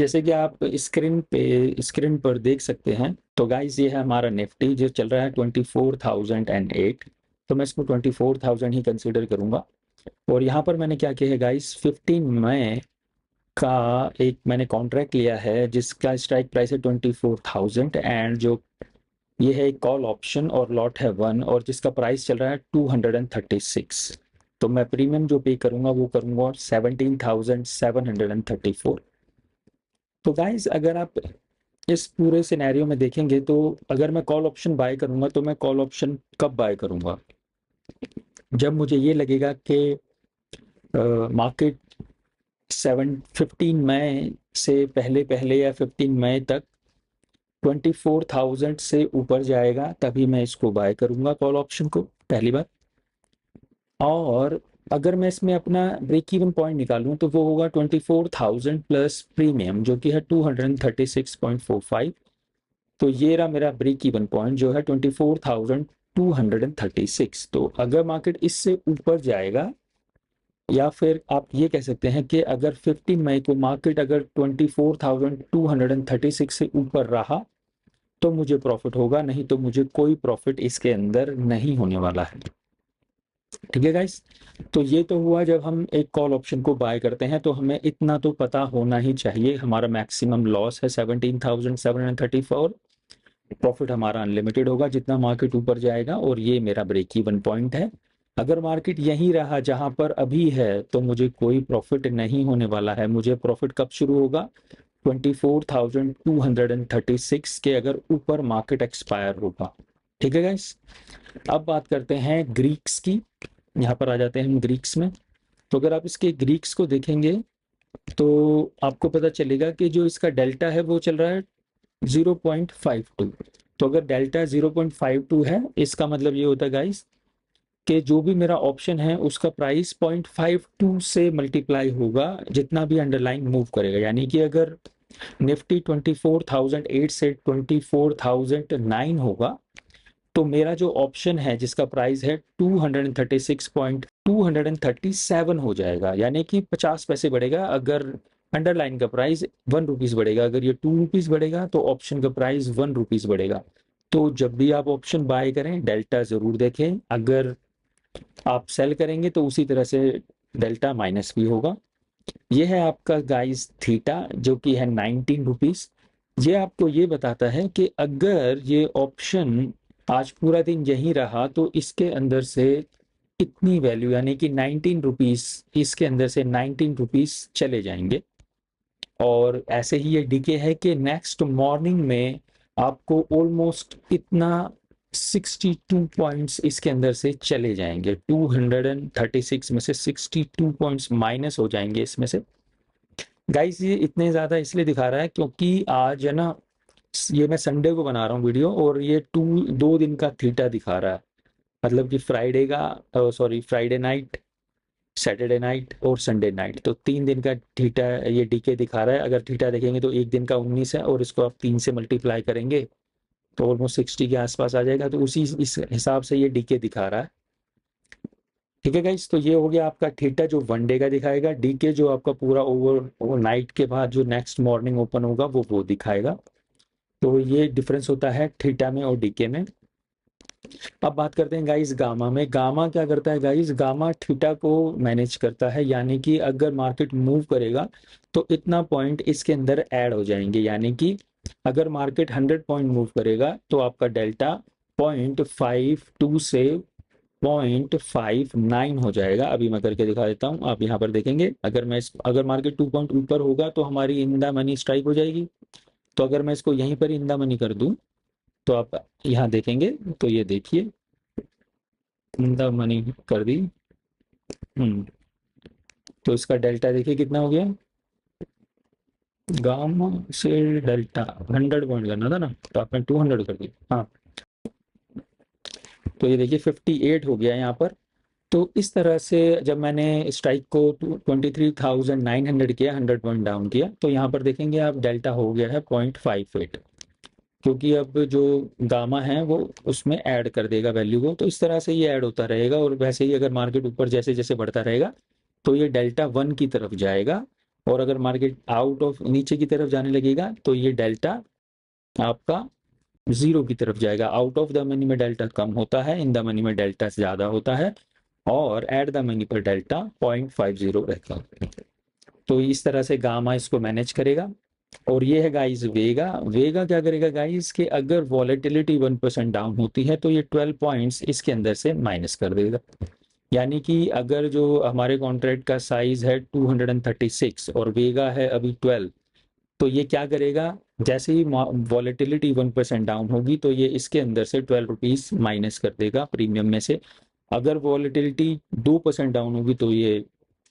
जैसे कि आप स्क्रीन पर देख सकते हैं, तो गाइस ये है हमारा निफ्टी जो चल रहा है 24,008। तो मैं इसको 24,000 ही कंसीडर करूंगा। और यहाँ पर मैंने क्या किया है गाइस, 15 मई का एक मैंने कॉन्ट्रैक्ट लिया है जिसका स्ट्राइक प्राइस है 24,000, एंड जो ये है एक कॉल ऑप्शन और लॉट है 1, और जिसका प्राइस चल रहा है 236। तो मैं प्रीमियम जो पे करूंगा वो करूंगा 17,734। तो गाइस अगर आप इस पूरे सिनेरियो में देखेंगे तो अगर मैं कॉल ऑप्शन बाय करूंगा तो मैं कॉल ऑप्शन कब बाय करूंगा, जब मुझे ये लगेगा कि मार्केट 15 मई से पहले पहले या 15 मई तक 24,000 से ऊपर जाएगा, तभी मैं इसको बाय करूंगा कॉल ऑप्शन को, पहली बात। और अगर मैं इसमें अपना ब्रेक इवन पॉइंट निकालूं तो वो होगा 24,000 प्लस प्रीमियम जो कि है 236.45। तो ये रहा मेरा ब्रेक इवन पॉइंट जो है 24,236। तो अगर मार्केट इससे ऊपर जाएगा, या फिर आप ये कह सकते हैं कि अगर 15 मई को मार्केट अगर 24,236 से ऊपर रहा तो मुझे प्रॉफिट होगा, नहीं तो मुझे कोई प्रॉफिट इसके अंदर नहीं होने वाला है। ठीक है गाइस, तो ये तो हुआ जब हम एक कॉल ऑप्शन को बाय करते हैं, तो हमें इतना तो पता होना ही चाहिए हमारा मैक्सिमम लॉस है 17,734, प्रॉफिट हमारा अनलिमिटेड होगा जितना मार्केट ऊपर जाएगा, और ये मेरा ब्रेक इवन पॉइंट है। अगर मार्केट यहीं रहा जहां पर अभी है तो मुझे कोई प्रॉफिट नहीं होने वाला है। मुझे प्रॉफिट कब शुरू होगा, 24,236 के अगर ऊपर मार्केट एक्सपायर होगा। ठीक है गाइस, अब बात करते हैं ग्रीक्स की। यहाँ पर आ जाते हैं हम ग्रीक्स में। तो अगर आप इसके ग्रीक्स को देखेंगे तो आपको पता चलेगा कि जो इसका डेल्टा है वो चल रहा है 0.52। तो अगर डेल्टा 0.52 है, इसका मतलब ये होता है गाइस कि जो भी मेरा ऑप्शन है उसका प्राइस 0.52 से मल्टीप्लाई होगा जितना भी अंडरलाइन मूव करेगा। यानी कि अगर निफ्टी 24,008 से 24,009 होगा तो मेरा जो ऑप्शन है जिसका प्राइस है 236.237 हो जाएगा, यानी कि 50 पैसे बढ़ेगा। अगर अंडरलाइन का प्राइस 1 रुपीज बढ़ेगा, अगर ये 2 रुपीज बढ़ेगा तो ऑप्शन का प्राइस 1 रुपीज बढ़ेगा। तो जब भी आप ऑप्शन बाय करें डेल्टा जरूर देखें, अगर आप सेल करेंगे तो उसी तरह से डेल्टा माइनस भी होगा। ये है आपका गाइस थीटा जो कि है 19 रुपीज। ये आपको ये बताता है कि अगर ये ऑप्शन आज पूरा दिन यही रहा तो इसके अंदर से इतनी वैल्यू यानी कि 19 रुपीज, इसके अंदर से 19 रुपीज चले जाएंगे। और ऐसे ही ये डीके है कि नेक्स्ट मॉर्निंग में आपको ऑलमोस्ट इतना 62 पॉइंट्स इसके अंदर से चले जाएंगे। 236 में से 62 पॉइंट्स माइनस हो जाएंगे इसमें से। गाइस ये इतने ज़्यादा इसलिए दिखा रहा है क्योंकि आज है ना, ये मैं संडे को बना रहा हूँ वीडियो, और ये 2 दिन का थीटा दिखा रहा है। मतलब कि फ्राइडे का, sorry, Friday night, Saturday night और संडे नाइट, तो 3 दिन का थीटा ये डीके दिखा रहा है। अगर थीटा देखेंगे तो एक दिन का 19 है, और इसको आप 3 से मल्टीप्लाई करेंगे तो ऑलमोस्ट 60 के आसपास आ जाएगा। तो उसी इस हिसाब से ये डीके दिखा रहा है। ठीक है गाइस, तो ये हो गया आपका थीटा जो 1 डे का दिखाएगा। डीके जो आपका पूरा ओवर नाइट के बाद जो नेक्स्ट मॉर्निंग ओपन होगा वो दिखाएगा। तो ये डिफरेंस होता है थीटा में और डीके में। अब बात करते हैं गाइस गामा में। गामा क्या करता है गाइस, गामा थीटा को मैनेज करता है, यानी कि अगर मार्केट मूव करेगा तो इतना पॉइंट इसके अंदर ऐड हो जाएंगे। यानी कि अगर मार्केट 100 पॉइंट मूव करेगा तो आपका डेल्टा 0.52 से 0.59 हो जाएगा। अभी मैं करके दिखा देता हूँ, आप यहाँ पर देखेंगे। अगर मार्केट 2 पॉइंट ऊपर होगा तो हमारी इन द मनी स्ट्राइक हो जाएगी। तो अगर मैं इसको यहीं पर इन द मनी कर दूं तो आप यहाँ देखेंगे, तो ये देखिए इन द मनी कर दी। तो इसका डेल्टा देखिए कितना हो गया। गामा से डेल्टा 100 पॉइंट करना था ना, तो आपने 200 कर दिया। हाँ, तो ये देखिए 58 हो गया यहाँ पर। तो इस तरह से जब मैंने स्ट्राइक को 23,900 किया, 100 पॉइंट डाउन किया, तो यहाँ पर देखेंगे आप डेल्टा हो गया है 0.58, क्योंकि अब जो गामा है वो उसमें ऐड कर देगा वैल्यू को। तो इस तरह से ये ऐड होता रहेगा, और वैसे ही अगर मार्केट ऊपर जैसे जैसे बढ़ता रहेगा तो ये डेल्टा 1 की तरफ जाएगा। और अगर मार्केट आउट ऑफ नीचे की तरफ जाने लगेगा तो ये डेल्टा आपका जीरो की तरफ जाएगा। आउट ऑफ द मनी में डेल्टा कम होता है, इन द मनी में डेल्टा ज़्यादा होता है, और एट द मनी पर डेल्टा 0.50 रहता है। तो इस तरह से गामा इसको मैनेज करेगा। और ये है गाइस वेगा। वेगा क्या करेगा गाइस कि अगर वॉलेटिलिटी 1% डाउन होती है तो ये 12 पॉइंट्स इसके अंदर से माइनस कर देगा। यानी कि अगर जो हमारे कॉन्ट्रैक्ट का साइज है 236 और वेगा है अभी 12, तो ये क्या करेगा, जैसे ही वॉलेटिलिटी 1% डाउन होगी तो ये इसके अंदर से 12 रुपीज़ माइनस कर देगा प्रीमियम में से। अगर वॉलेटिलिटी 2% डाउन होगी तो ये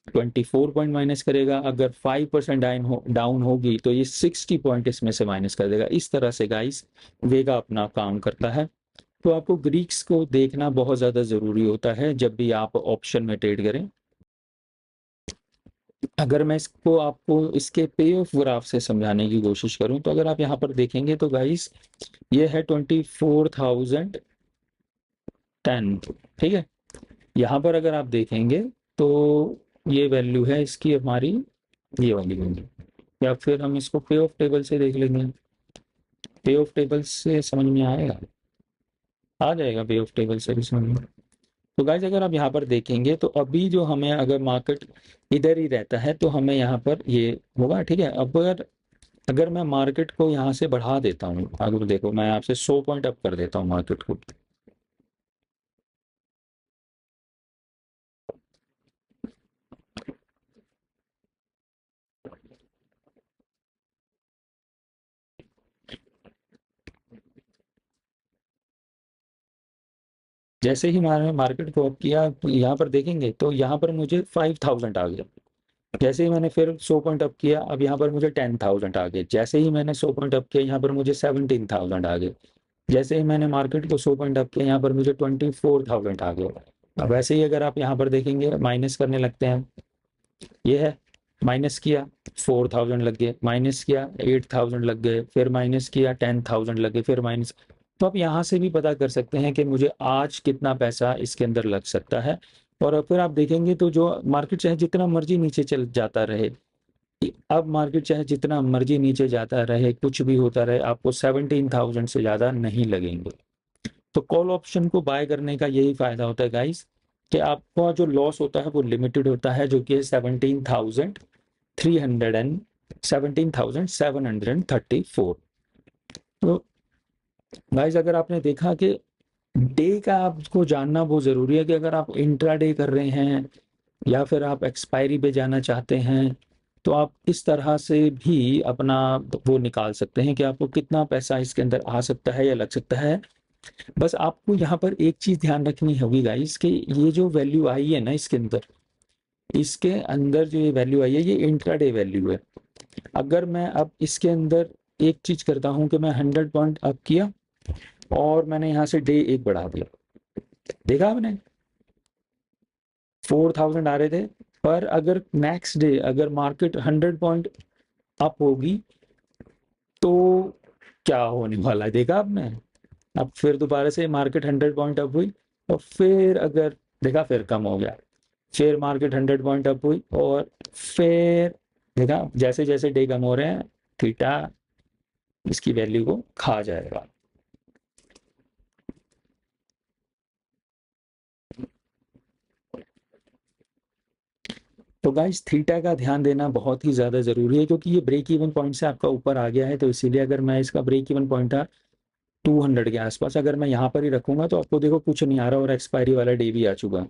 24 पॉइंट माइनस करेगा। अगर 5% डाउन होगी तो ये 60 पॉइंट इसमें से माइनस कर देगा। इस तरह से गाइस वेगा अपना काम करता है। तो आपको ग्रीक्स को देखना बहुत ज़्यादा ज़रूरी होता है जब भी आप ऑप्शन में ट्रेड करें। अगर मैं इसको आपको इसके पे ऑफ ग्राफ से समझाने की कोशिश करूं तो अगर आप यहाँ पर देखेंगे तो गाइस ये है 24,010, ठीक है। यहाँ पर अगर आप देखेंगे तो ये वैल्यू है इसकी हमारी, ये वाली वैल्यू। या फिर हम इसको पे ऑफ टेबल से देख लेंगे, पे ऑफ टेबल से समझ में आएगा, आ जाएगा पे ऑफ टेबल से भी समझ में। तो गाइज अगर आप यहाँ पर देखेंगे तो अभी जो हमें अगर मार्केट इधर ही रहता है तो हमें यहाँ पर ये होगा, ठीक है। अब अगर अगर मैं मार्केट को यहाँ से बढ़ा देता हूँ, अगर देखो मैं आपसे 100 पॉइंट अप कर देता हूँ मार्केट को, जैसे ही हमारे मार्केट को अप किया तो यहाँ पर देखेंगे तो यहाँ पर मुझे 5,000 आ गया। जैसे ही मैंने फिर 100 पॉइंट अप किया, अब यहाँ पर मुझे 10,000 आ गए। जैसे ही मैंने 100 पॉइंट अप किया यहाँ पर मुझे 17,000 आ गए। जैसे ही मैंने मार्केट को 100 पॉइंट अप किया यहाँ पर मुझे 24,000 आ गए। अब वैसे ही अगर आप यहाँ पर देखेंगे माइनस करने लगते हैं, ये है माइनस किया 4,000 लग गए, माइनस किया 8,000 लग गए, फिर माइनस किया 10,000 लग गए, फिर माइनस। तो आप यहाँ से भी पता कर सकते हैं कि मुझे आज कितना पैसा इसके अंदर लग सकता है। और फिर आप देखेंगे तो जो मार्केट चाहे जितना मर्जी नीचे चल जाता रहे, अब मार्केट चाहे जितना मर्जी नीचे जाता रहे, कुछ भी होता रहे, आपको 17,000 से ज़्यादा नहीं लगेंगे। तो कॉल ऑप्शन को बाय करने का यही फायदा होता है गाइस कि आपका जो लॉस होता है वो लिमिटेड होता है, जो कि 17,734। तो गाइस अगर आपने देखा कि डे का आपको जानना बहुत ज़रूरी है कि अगर आप इंट्राडे कर रहे हैं या फिर आप एक्सपायरी पे जाना चाहते हैं तो आप इस तरह से भी अपना वो निकाल सकते हैं कि आपको कितना पैसा इसके अंदर आ सकता है या लग सकता है। बस आपको यहाँ पर एक चीज ध्यान रखनी होगी गाइस कि ये जो वैल्यू आई है ना इसके अंदर, इसके अंदर जो ये वैल्यू आई है ये इंट्राडे वैल्यू है। अगर मैं अब इसके अंदर एक चीज करता हूँ कि मैं 100 पॉइंट अप किया और मैंने यहाँ से डे एक बढ़ा दिया, देखा आपने 4,000 आ रहे थे, पर अगर नेक्स्ट डे अगर मार्केट 100 पॉइंट अप होगी तो क्या होने वाला है, देखा आपने। अब फिर दोबारा से मार्केट 100 पॉइंट अप हुई और फिर अगर देखा फिर कम हो गया, फिर मार्केट 100 पॉइंट अप हुई और फिर देखा जैसे जैसे डे कम हो रहे हैं थीटा इसकी वैल्यू को खा जाएगा। तो गाइस थीटा का ध्यान देना बहुत ही ज़्यादा ज़रूरी है क्योंकि ये ब्रेक इवन पॉइंट से आपका ऊपर आ गया है, तो इसीलिए अगर मैं इसका ब्रेक इवन पॉइंट था 200 के आसपास, अगर मैं यहाँ पर ही रखूंगा तो आपको देखो कुछ नहीं आ रहा और एक्सपायरी वाला डे भी आ चुका।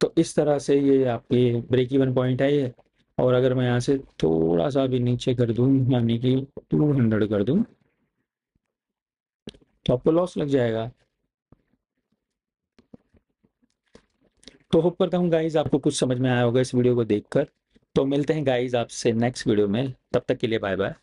तो इस तरह से ये आपके ब्रेक इवन पॉइंट है ये। और अगर मैं यहाँ से थोड़ा सा भी नीचे कर दूं यानी कि 200 कर दूं तो आपको लॉस लग जाएगा। तो होप करता हूँ गाइज आपको कुछ समझ में आया होगा इस वीडियो को देखकर। तो मिलते हैं गाइज आपसे नेक्स्ट वीडियो में, तब तक के लिए बाय बाय।